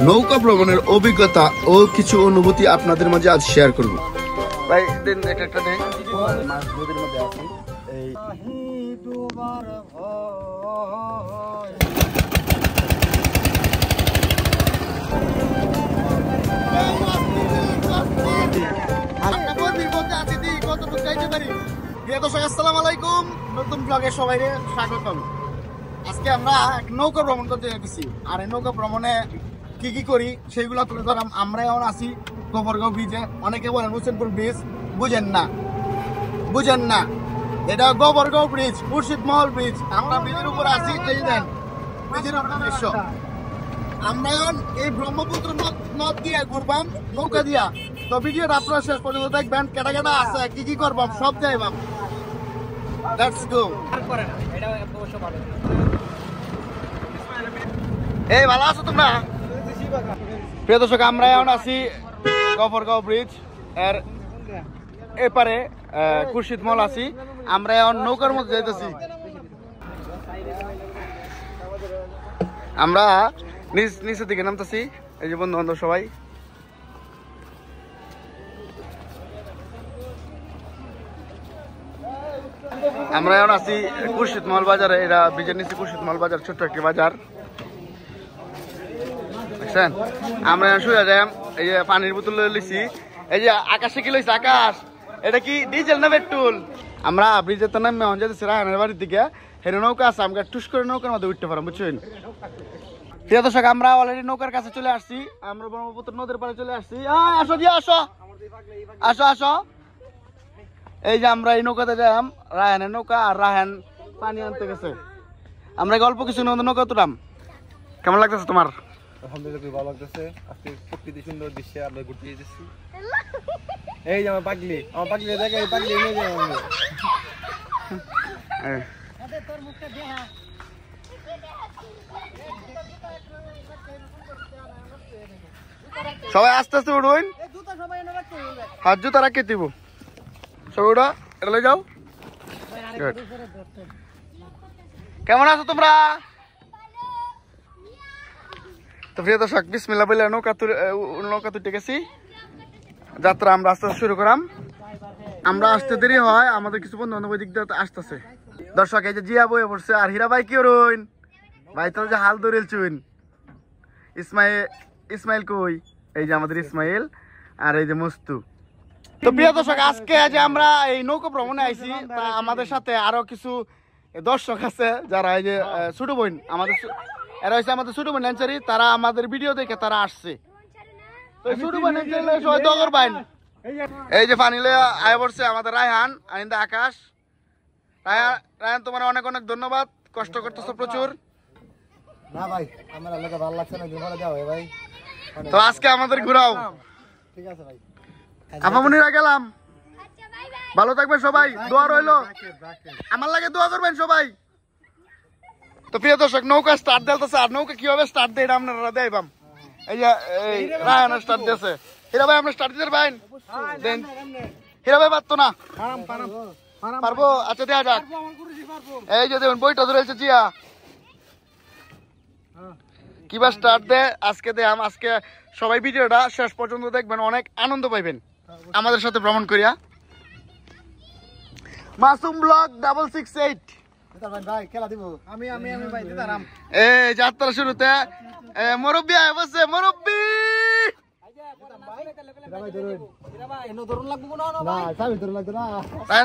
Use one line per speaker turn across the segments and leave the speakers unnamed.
নৌকা ভ্রমণের অভিজ্ঞতা ও কিছু অনুভূতি আপনাদের মাঝে আজ শেয়ার করব। ভাই দিন একটা দিন মাছ নদীর মধ্যে আছি এই আসসালামু আলাইকুম, নতুন ব্লগে সবাইকে স্বাগতম। আজকে আমরা এক নৌকা ভ্রমণ করতে যাচ্ছি, আর এই নৌকা ভ্রমণে কি কি করি সেইগুলো তুলে ধরাম। আমরা এখন আছি গোবরগাঁও ব্রিজে। অনেকে বলেন হোসেনপুর ব্রিজ, বুঝেন না, এটা গোবরগাঁও ব্রিজ, মুর্শিদ মহল ব্রিজ। আমরা ব্রিজের উপরে আছি, এই দেন ব্রিজের উপরে দৃশ্য। আমরা এখন এই ব্রহ্মপুত্র নদ দিয়ে ঘুরবাম নৌকা দিয়া। তো ভিডিওটা আপনারা শেষ পর্যন্ত দেখবেন, কেটা কেটা আছে, কি কি করবাম সব যাইবাম। Let's go. এই ভালো আছো তোমরা? প্রিয় দর্শক, আমরা এখন আছি গোবরগাঁও ব্রিজ এর এপারে খুরশিদ মল আছি। আমরা এখন নৌকার মধ্যে যাইতেছি। আমরা নিচের দিকে নামতেছি। এই যে বন্ধু বান্ধব সবাই। আমরা এখন আছি খুরশিদ মহল বাজারে। এরা ব্রিজের নিচে খুরশিদ মহল বাজার, ছোট্ট একটি বাজার। দেখছেন, আমরা শুয়ে যাই। এই যে পানির বোতল লিছি। এই যে আকাশে কি লইছে, আকাশ এটা কি ডিজেল না পেট্রোল? আমরা ব্রিজে তো নামে যেতেছি রায়হানের বাড়ির দিকে। হেরে নৌকা আছে, আমরা টুস করে নৌকার মধ্যে উঠতে পারবো, বুঝছেন? প্রিয় দর্শক, আমরা অলরেডি নৌকার কাছে চলে আসছি। আমরা ব্রহ্মপুত্র নদীর পাড়ে চলে আসছি। আসো দিয়ে আসো আসো আসো। এই যে আমরা এই নৌকাতে যাই, রায়হানের নৌকা। আর রায়হান পানি আনতে গেছে। আমরা গল্প কিছু নৌকা তুলাম। কেমন লাগতেছে তোমার?
আলহামদুলিল্লাহ, খুব ভালো লাগতেছে। আজকে প্রকৃতি সুন্দর দৃশ্যে আমরা ঘুরতে যেতেছি। এই যে আমার পাগলি দেখে, এই পাগলি নিয়ে যাই আমি।
সবাই আস্তে আস্তে উঠুন। হাত জুতা রাখে দিব সবাই। উঠা, এটা লই যাও। কেমন আছো তোমরা? তো প্রিয় দর্শক, বিসমিল্লাহ বলে নৌকা তুলতে গেছি। যাত্রা আমরা আস্তে আস্তে শুরু করাম। আমরা আসতে দেরি হয়, আমাদের কিছু বন্ধু বান্ধব দিক দিয়ে আসতেছে। দর্শক, এই যে জিয়া বয়ে পড়ছে। আর হীরা ভাই কি রইন ভাই, তো যে হাল ধরেল চুইন। ইসমাইল কই? এই যে আমাদের ইসমাইল, আর এই যে মস্তু। তো প্রিয় দর্শক, আজকে যে আমরা এই নৌকা ভ্রমণে আইছি, তা আমাদের সাথে আরো কিছু দর্শক আছে যারা এই যে ছোট বোন আমাদের, এরা হচ্ছে আমাদের ছোট বোন ল্যাঞ্চারি। তারা আমাদের ভিডিও দেখে তারা আসছে। তো ছোট বোন ল্যাঞ্চারি সবাই দোয়া করবেন। এই যে পানি লয়ে আয় পড়ছে আমাদের রায়হান, আইন্দা আকাশ। রায়হান, তোমার অনেক অনেক ধন্যবাদ, কষ্ট করতেছো প্রচুর।
না ভাই, আমার এলাকা ভালো লাগছে না, ঘুরে যাও ভাই।
তো আজকে আমাদের ঘুরাও।
ঠিক আছে ভাই,
আপামনিরা গেলাম। ভালো থাকবেন সবাই, দোয়া রইলো। আমার লাগে দোয়া করবেন সবাই। তো প্রিয় দর্শক, নৌকা স্টার্ট দিতেছে। আর নৌকা কিভাবে স্টার্ট দেয় আপনারা দেখাইবাম। এই যে রায়হান স্টার্ট দিয়েছে। হীরা ভাই, আমরা স্টার্ট দিতে পারেন? হীরা ভাই পারতো না? পারবো? আচ্ছা, দেখা যাক। এই যে দেখুন, বইটা ধরেছে জিয়া। কিবা স্টার্ট দেয় আজকে দেয়। আজকে সবাই ভিডিওটা শেষ পর্যন্ত দেখবেন, অনেক আনন্দ পাইবেন আমাদের সাথে ভ্রমণ করিয়া। মাসুম ব্লগ 668
ভাই খেলা দিব। আমি ভাই দিতারাম।
এই যাত্রা শুরুতে মুরব্বি আয় বসে। মুরব্বি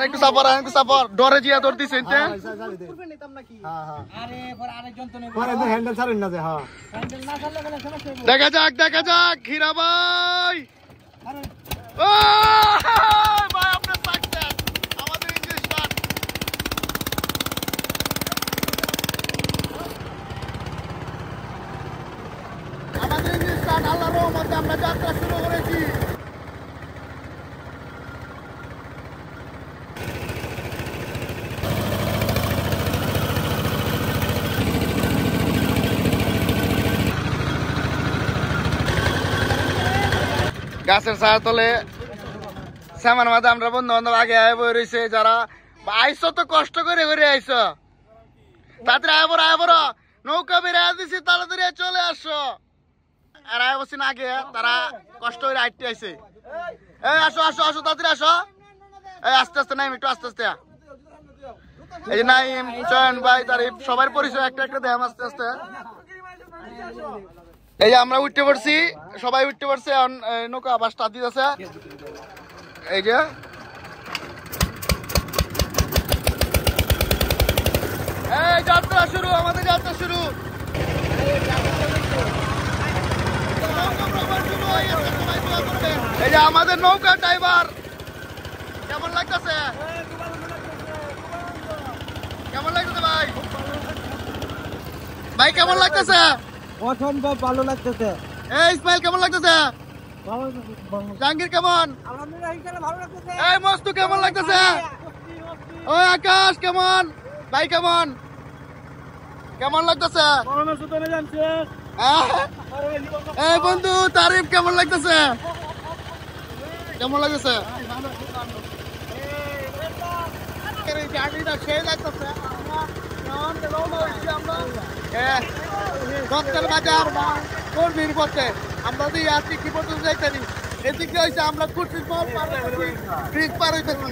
একটু সাপর ডরে জিয়া দৌড় দিছে। দেখা যাক হীরা ভাই। ভাই আপনার সাকসেস, আমাদের ইঞ্জিন স্টার্ট। আল্লাহর রহমতে আমরা যাত্রা শুরু করেছি। গাছের ছায়া তলে সামান মাঝে আমরা বন্ধু বান্ধব আগে আয় বই রয়েছে। যারা আইসো তো কষ্ট করে আইসো, তাড়াতাড়ি আয় বড় নৌকা বেড়ে দিছি, তাড়াতাড়ি চলে আসো। এরা বসছেন আগে, তারা কষ্ট করে আইতে আইছে। এই আসো আসো আসো, তাড়াতাড়ি আসো। এই আস্তে আস্তে নাইম, একটু আস্তে আস্তে। এই যে নাইম, চয়ন ভাই, তারিফ, সবার পরিচয় একটা একটা দেয় আস্তে আস্তে। এই যে আমরা উঠতে পারছি, সবাই উঠতে পারছে। এখন নৌকা আবার স্টার্ট দিতেছে। এই যে এই যাত্রা শুরু, আমাদের যাত্রা শুরু। এই যে আমাদের নৌকা ড্রাইভার, কেমন লাগতেছে? কেমন লাগতেছে ভাই? ভাই কেমন লাগতেছে?
অসম্ভব ভালো লাগতেছে।
এই ইসমাইল কেমন লাগতেছে? জাহাঙ্গীর কেমন? এই মস্তু কেমন লাগতেছে? ওই আকাশ কেমন? ভাই কেমন? কেমন লাগতেছে? এই বন্ধু তারিফ কেমন লাগতেছে? কেমন লাগতেছে? সেই লাগতেছে। দত্তের বাজার বা কর্মীর পথে আমরা তো আজকে কি পর্যন্ত যাইতেছি। এদিকে হয়েছে আমরা কুটির ব্রিজ পার হইতেছি।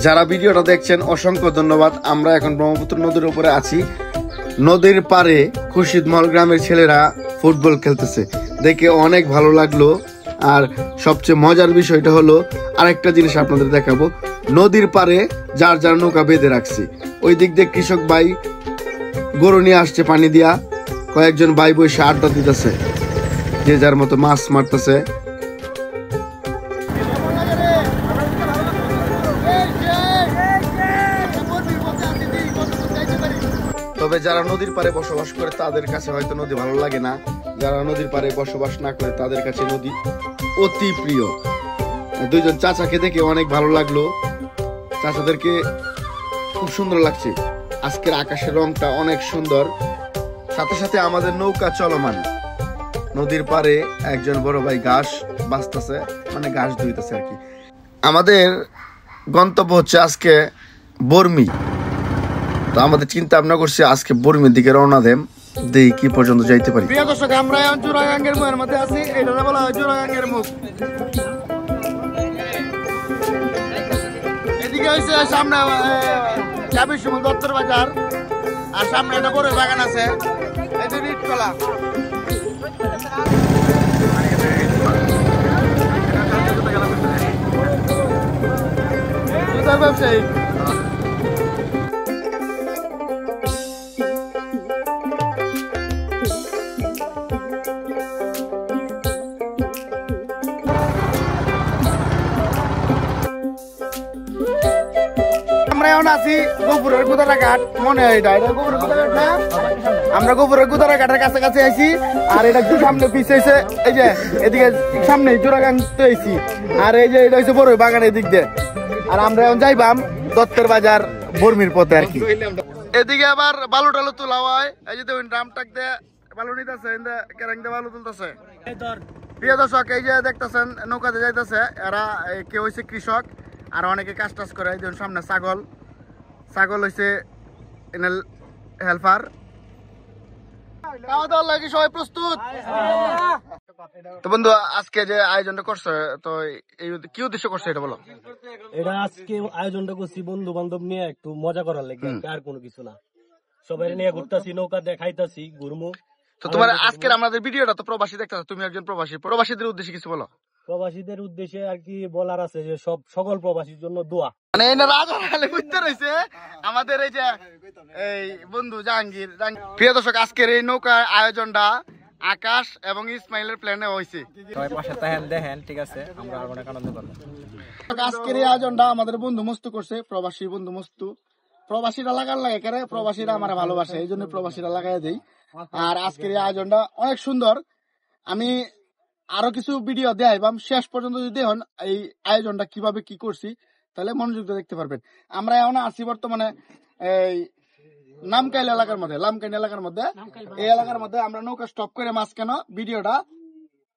যারা ভিডিওটা দেখছেন অসংখ্য ধন্যবাদ। আমরা এখন ব্রহ্মপুত্র নদীর উপরে আছি। নদীর পারে খুরশিদমহল গ্রামের ছেলেরা ফুটবল খেলতেছে, দেখে অনেক ভালো লাগলো। আর সবচেয়ে মজার বিষয়টা হলো, আরেকটা জিনিস আপনাদের দেখাবো। নদীর পারে যার যার নৌকা বেঁধে রাখছি। ওই দিক দিয়ে কৃষক ভাই গরু নিয়ে আসছে পানি দিয়া, কয়েকজন ভাই বসে আড্ডা দিতেছে, যে যার মতো মাছ মারতেছে। তবে যারা নদীর পাড়ে বসবাস করে তাদের কাছে হয়তো নদী ভালো লাগে না, যারা নদীর পাড়ে বসবাস না করে তাদের কাছে নদী অতি প্রিয়। দুইজন চাচাকে দেখে অনেক ভালো লাগলো, চাচাদেরকে খুব সুন্দর লাগছে। আজকের আকাশের রংটা অনেক সুন্দর, সাথে সাথে আমাদের নৌকা চলমান। নদীর পাড়ে একজন বড় ভাই ঘাস বাছতেছে, মানে ঘাস ধুইতেছে আর কি। আমাদের গন্তব্য হচ্ছে আজকে বর্মি। তো আমাদের চিন্তা ভাবনা করছি আজকে বর্মির দিকে রওনা দেম, দেখি কি পর্যন্ত যাইতে পারি। প্রিয় দর্শক, আমরা এখন চুরাগাঙ্গের মুখের মধ্যে আছি। এটা বলা হয় চুরাগাঙ্গের মুখ। এদিকে হয়েছে সামনে চাবির সমুদ্র দত্তর বাজার, আর সামনে একটা বড় বাগান আছে, এই যে ইটকলা। ব্যবসায়ী আছি গোপুরের গুদারা ঘাট, মনে হয় এটা গোপুরের গুদারা ঘাট না? আমরা গোপুরের গুদারা ঘাটের কাছাকাছি আইছি। আর এটা একটু সামনে পিছিয়েছে, এই যে এদিকে সামনে জোড়াগাং তো আইছি। আর এই যে এটা হচ্ছে বড় বাগান এদিক দিয়ে। আর আমরা এখন যাইবাম দত্তের বাজার বর্মির পথে আর কি। এদিকে আবার বালু টালু তোলা হয়, এই যে ড্রাম টাক দিয়ে বালু নিতেছে, কেরাং দিয়ে বালু তুলতেছে। প্রিয় দর্শক, এই যে দেখতেছেন নৌকাতে যাইতেছে এরা, কেউ হয়েছে কৃষক আর অনেকে কাজ টাজ করে। যেমন সামনে ছাগল হয়েছে হেল্পার। খাওয়া দাওয়ার লাগে সবাই প্রস্তুত তো? বন্ধু আজকে যে আয়োজনটা করছে, তো কি উদ্দেশ্য করছে এটা বলো।
এটা আজকে আয়োজনটা করছি বন্ধু বান্ধব নিয়ে একটু মজা করার লাগে, আর কোনো কিছু না। সবাই নিয়ে ঘুরতাছি, নৌকা দেখাইতাছি, ঘুরমু।
তো তোমার আজকের আমাদের ভিডিওটা তো প্রবাসী দেখতেছো, তুমি একজন প্রবাসী, প্রবাসীদের উদ্দেশ্যে কিছু বলো।
প্রবাসীদের উদ্দেশ্যে আর কি বলার আছে যে সকল প্রবাসীর জন্য দোয়া।
মানে রাজা বুঝতে রয়েছে আমাদের এই যে এই বন্ধু জাহাঙ্গীর। প্রিয় দর্শক, আজকের এই নৌকা আয়োজনটা আকাশ এবং ইসমাইলের প্ল্যানে হয়েছে।
দেখেন ঠিক আছে, আমরা অনেক আনন্দ করবো।
আজকের এই আয়োজনটা আমাদের বন্ধু মস্তু করছে, প্রবাসী বন্ধু মস্তু। প্রবাসীরা লাগার লাগে কেন, প্রবাসীরা আমার ভালোবাসে, এই জন্য প্রবাসীরা লাগাই দেই। আর আজকের এই আয়োজনটা অনেক সুন্দর। আমি আরো কিছু ভিডিও দেখাইবাম, শেষ পর্যন্ত যদি দেখুন এই আয়োজনটা কিভাবে কি করছি, তাহলে মনোযোগ দিয়ে দেখতে পারবেন। আমরা এখন আছি বর্তমানে এই নামকাইল এলাকার মধ্যে, এই এলাকার মধ্যে আমরা নৌকা স্টপ করে মাঝখানে ভিডিওটা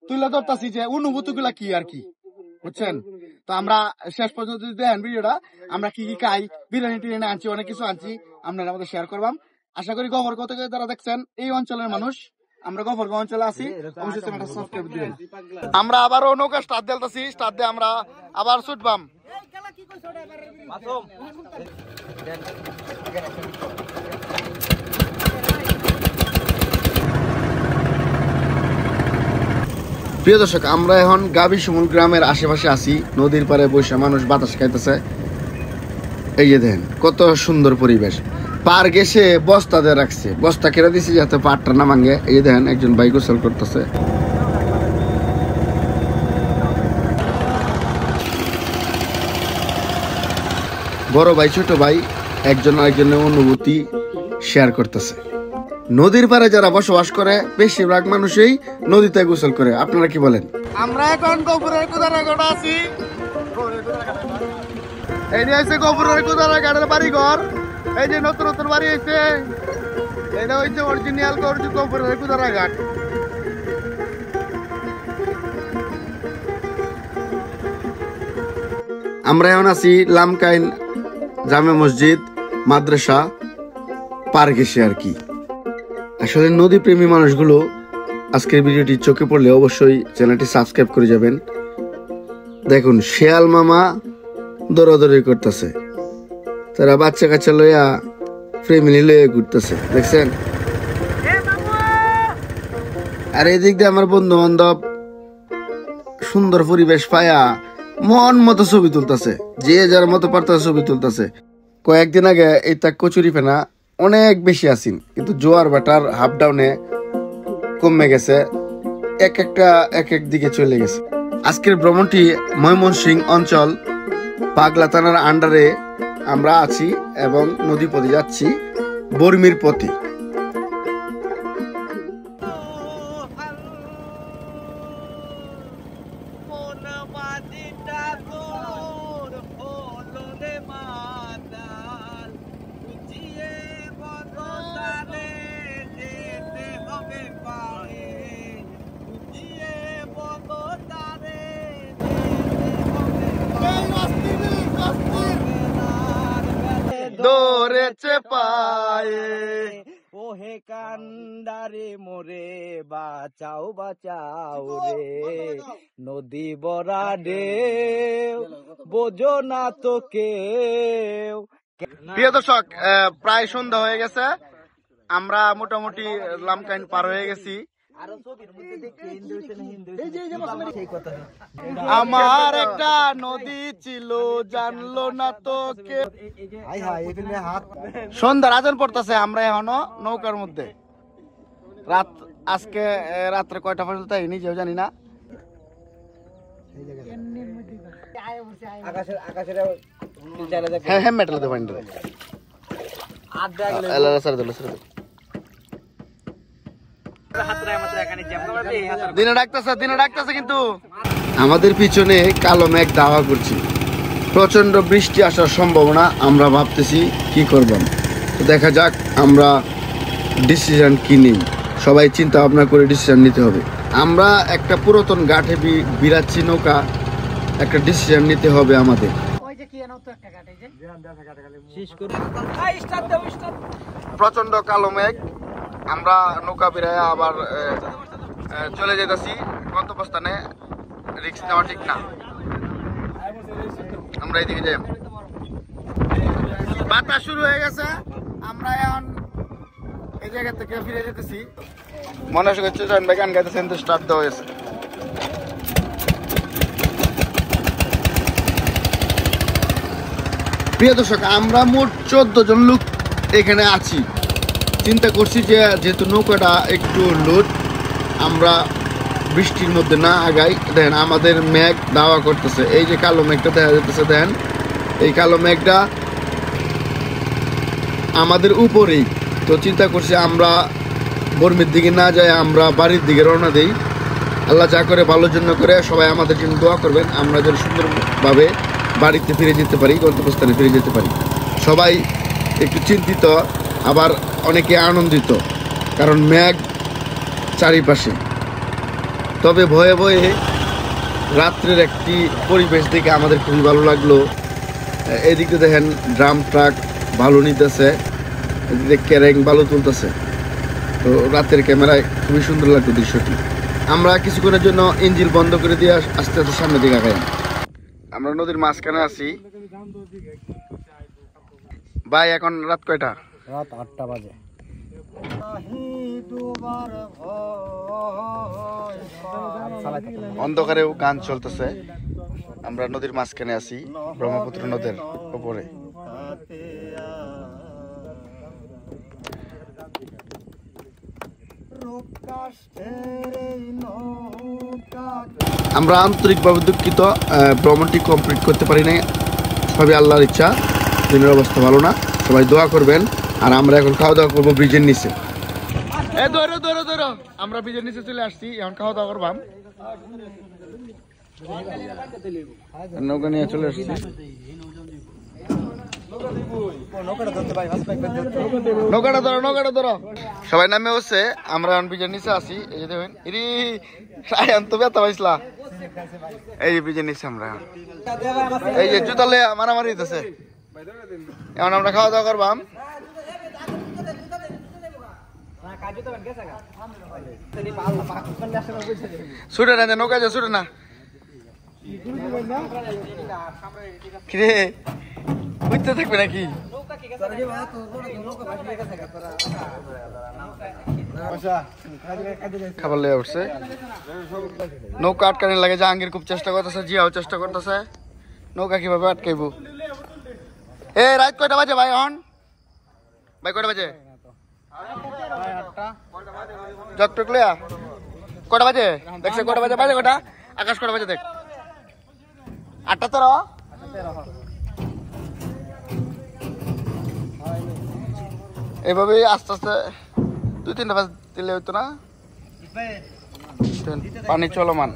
তুলে ধরতেছি যে অনুভূতি গুলা কি আর কি, বুঝছেন। তো আমরা শেষ পর্যন্ত যদি দেখেন ভিডিওটা, আমরা কি কি খাই, বিরিয়ানি টিরিয়ানি আনছি, অনেক কিছু আনছি, আপনারা আমাদের শেয়ার করবাম। আশা করি গফরগাঁও থেকে যারা দেখছেন এই অঞ্চলের মানুষ, আমরা গফরগাঁও অঞ্চলে আছি, অবশ্যই চ্যানেলটা সাবস্ক্রাইব দিবেন। আমরা আবারও নৌকা স্টার্ট দিতেছি, স্টার্ট দিয়ে আমরা আবার ছুটবাম। প্রিয় দর্শক, আমরা এখন গাবি শিমুল গ্রামের আশেপাশে আছি, নদীর পাড়ে বসে মানুষ বাতাস খাইতেছে। এই যে দেখেন কত সুন্দর পরিবেশ। পার গেছে বস্তা দিয়ে রাখছে, বস্তা কেটে দিছি যাতে পাটটা না ভাঙে। এই যে দেখেন একজন ভাই গোসল করতেছে। বড় ভাই ছোট ভাই একজন আরেকজনের অনুভূতি শেয়ার করতেছে। নদীর পাড়ে যারা বসবাস করে বেশিরভাগ মানুষই নদীতে গোসল করে। আপনারা কি বলেন? আমরা এখন গফুরের কুদারাঘাট আছি। এই যে হচ্ছে গফুরের কুদারাঘাটের বাড়ি ঘর। এই যে নতুন নতুন বাড়ি হয়েছে, এটা হচ্ছে অরিজিনাল গফুরের কুদারাঘাট। আমরা এখন আছি লামকাইন জামে মসজিদ মাদ্রাসা পার গেছে আর কি। আসলে নদী প্রেমী মানুষগুলো আজকের ভিডিওটি চোখে পড়লে অবশ্যই চ্যানেলটি সাবস্ক্রাইব করে যাবেন। দেখুন শেয়াল মামা দৌড়াদৌড়ি করতেছে, তারা বাচ্চা কাচ্চা লইয়া ফ্যামিলি লইয়া ঘুরতেছে, দেখছেন। আর এই দিক দিয়ে আমার বন্ধু বান্ধব সুন্দর পরিবেশ পায়া মন মতো ছবি তুলতেছে, যে যার মতো পারতেছে ছবি তুলতেছে। কয়েকদিন আগে এই তা কচুরি ফেনা অনেক বেশি আসিন, কিন্তু জোয়ার বাটার হাফ ডাউনে কমে গেছে, এক এক দিকে চলে গেছে। আজকের ভ্রমণটি ময়মনসিংহ অঞ্চল পাগলা থানার আন্ডারে আমরা আছি এবং নদী পথে যাচ্ছি বর্মির পথে। দৌড়েছে পায়ে
ওহে কান্দারে মোরে বাঁচাও বাঁচাও রে, নদী বরা ঢেউ বোঝো না তো কেউ।
প্রিয় দর্শক, প্রায় সন্ধ্যা হয়ে গেছে, আমরা মোটামুটি লামকাইন পার হয়ে গেছি। আমার একটা নদী ছিল জানলো না তো কে। সন্ধ্যা আজান পড়তেছে, আমরা এখনো নৌকার মধ্যে। আজকে রাত্রে কয়টা পর্যন্ত নিজেও জানি না। হ্যাঁ মেটাল দে পানি দিনে ডাকতেছে কিন্তু আমাদের পিছনে কালো মেঘ দাওয়া করছি, প্রচন্ড বৃষ্টি আসার সম্ভাবনা। আমরা ভাবতেছি কি করব, দেখা যাক আমরা ডিসিশন কি নিই। সবাই চিন্তা ভাবনা করে ডিসিশন নিতে হবে। আমরা একটা পুরাতন ঘাটে বিরাচ্ছি নৌকা, একটা ডিসিশন নিতে হবে আমাদের। প্রচন্ড কালো মেঘ, আমরা নৌকা বিরায় আবার চলে যেতেছি গন্তব্যস্থানে। রিস্ক নেওয়া ঠিক না, আমরা এইদিকে যাই। বাতাস শুরু হয়ে গেছে, আমরা এখন এই জায়গা থেকে ফিরে যেতেছি। মনে হচ্ছে জয়েন ভাই গান গাইতেছেন, তো স্টার্ট দেওয়া হয়েছে। প্রিয় দর্শক, আমরা মোট 14 জন লোক এখানে আছি। চিন্তা করছি যে যেহেতু নৌকাটা একটু লোড, আমরা বৃষ্টির মধ্যে না আগাই। দেখেন আমাদের মেঘ দাওয়া করতেছে, এই যে কালো মেঘটা দেখা যাচ্ছে, দেখেন এই কালো মেঘটা আমাদের উপরেই। তো চিন্তা করছি আমরা বর্মির দিকে না যাই, আমরা বাড়ির দিকে রওনা দেই। আল্লাহ যা করে ভালোর জন্য করে, সবাই আমাদের জন্য দোয়া করবেন, আমরা যেন সুন্দরভাবে বাড়িতে ফিরে যেতে পারি, গন্তব্যস্থানে ফিরে যেতে পারি। সবাই একটু চিন্তিত, আবার অনেকে আনন্দিত, কারণ মেঘ চারিপাশে। তবে ভয়ে ভয়ে রাত্রের একটি পরিবেশ দেখে আমাদের খুবই ভালো লাগলো। এদিকে দেখেন ড্রাম ট্রাক ভালো নিতেছে, এদিকে ক্যারেং ভালো তুলতেছে। তো রাতের ক্যামেরায় খুবই সুন্দর লাগলো দৃশ্যটি। আমরা কিছুক্ষণের জন্য ইঞ্জিন বন্ধ করে দিয়ে আস্তে আস্তে সামনের দিকে আগাই। আমরা নদীর মাঝখানে আছি ভাই। এখন রাত কয়টা?
রাত 8টা বাজে।
অন্ধকারেও গান চলতেছে। আমরা নদীর মাঝখানে আছি, ব্রহ্মপুত্র নদের উপরে। আমরা আন্তরিকভাবে দুঃখিত, ভ্রমণটি কমপ্লিট করতে পারি নাই। সবই আল্লাহর ইচ্ছা। দিনের অবস্থা ভালো না, সবাই দোয়া করবেন। আর আমরা এখন খাওয়া দাওয়া করবো ব্রিজের নিচে। আমরা ব্রিজের নিচে চলে আসছি, এখন খাওয়া দাওয়া করবাম। নৌকা নিয়ে চলে আসছি। নৌকাটা ধরো। সবাই নামে হচ্ছে, আমরা এখন ব্রিজের নিচে আছি। এই যে দেখবেন তো ব্যথা পাইছিলা। এই যে ব্রিজের নিচে আমরা, এই যে জুতালে মারামারি হইতেছে। এখন আমরা খাওয়া দাওয়া করবাম। ছুটে না, নৌকা যা ছুটে না। কিরে বুঝতে থাকবে নাকি? খাবার লেগে উঠছে। নৌকা আটকানোর লাগে জাহাঙ্গীর খুব চেষ্টা করতেছে, জিয়াও চেষ্টা করতেছে। নৌকা কিভাবে আটকাইব? এ রাত কয়টা বাজে ভাই? এখন ভাই কয়টা বাজে? যতটুক লিয়া কটা বাজে দেখছে? কটা বাজে? বাজে কটা? আকাশ কটা বাজে দেখ? 8:13। এইভাবে আস্তে আস্তে 2-3টা বাজ দিলে হইতো না? পানি চলমান।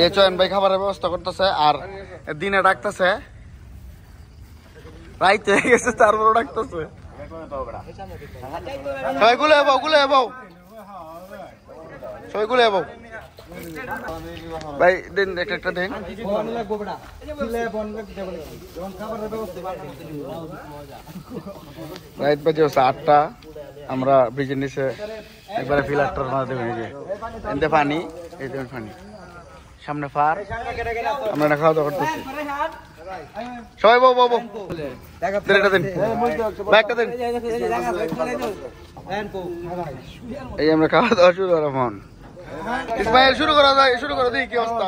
এই চয়ন ভাই খাবারের ব্যবস্থা করতেছে, আর দিনে ডাকতেছে, রাইতে হয়ে গেছে তারপর ডাকতেছে। সবাই গুলে যাবো, সবাই গুলে যাবো। ভাই দিন একটা দিন। রাইট বাজে হচ্ছে 8টা। আমরা ব্রিজের নিচে একবারে ফিলারটার মাঝে এনতে পানি, এই দেখুন পানি, সামনে ফার। আমরা খাওয়া দাওয়া করতেছি। সবাই বউ একটা দিন, একটা দিন। এই আমরা খাওয়া দাওয়া শুরু করা মন। ইসমাইল শুরু করা যায়, শুরু করে দিই। কি অবস্থা?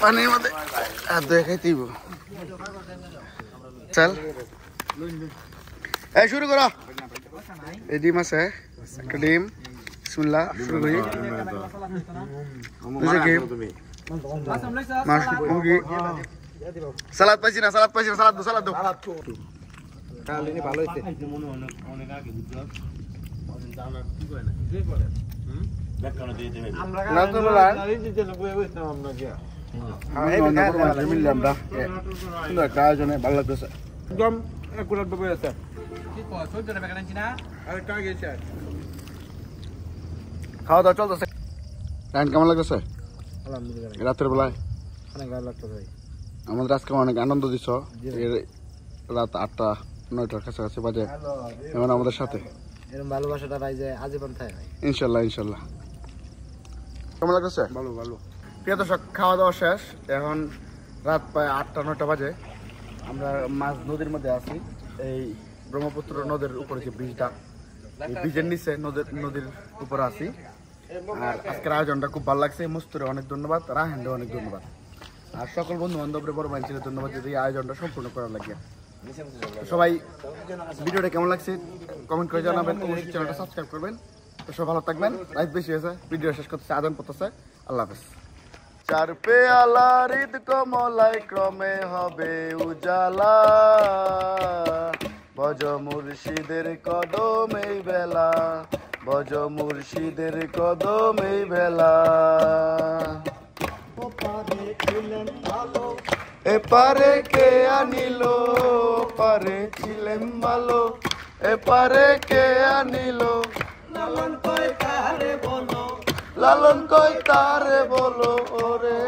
পানির মধ্যে হাত ধুয়ে খাইতে চল। এই শুরু করো। এই ডিম আছে, একটা ডিম। বিসমিল্লাহ, শুরু করি। সালাদ পাইছি না, সালাদ দো।
ভালো হয়েছে।
আয়োজনে ভালো লাগতেছে।
একদম একুরেট ভাবে আছে।
খাওয়া দাওয়া চলতেছে। কেমন লাগতেছে
আলহামদুলিল্লাহ,
রাতের বেলায়?
অনেক ভালো লাগতো ভাই।
আমাদের আজকে অনেক আনন্দ দিচ্ছ। রাত 8-9টার কাছাকাছি বাজে এখন আমাদের সাথে।
এরকম ভালোবাসাটা ভাই যে আজীবন থাকে ভাই।
ইনশাল্লাহ। কেমন লাগতেছে? ভালো। প্রিয় দর্শক, খাওয়া দাওয়া শেষ। এখন রাত প্রায় 8-9টা বাজে। আমরা মাঝ নদীর মধ্যে আছি। এই ব্রহ্মপুত্র নদের উপরে যে ব্রিজটা, এই ব্রিজের নিচে নদীর উপরে আছি। আর আজকের আয়োজনটা খুব ভালো লাগছে। মুস্তুরে অনেক ধন্যবাদ, রাহেনরে অনেক ধন্যবাদ, আর সকল বন্ধু বান্ধবরে বড় মানুষের ধন্যবাদ যদি এই আয়োজনটা সম্পূর্ণ করার লাগে। সবাই ভিডিওটা কেমন লাগছে কমেন্ট করে জানাবেন, অবশ্যই চ্যানেলটা সাবস্ক্রাইব করবেন। তো সব ভালো থাকবেন। রাত বেশি হয়েছে, ভিডিও শেষ করতেছে, আদান পড়তেছে। আল্লাহ হাফেজ। চার পেয়ালা হৃদ কমলায় ক্রমে হবে উজালা, ভজ মুর্শিদের কদম এই বেলা, ভজ মুর্শিদের কদম এই বেলা। ছিলেন ভালো
এপারে কে আনিল পারে ছিলেন ভালো এপারে কে আনিল
লালন কয় কারে বলো
লালন কই তারে বলো ওরে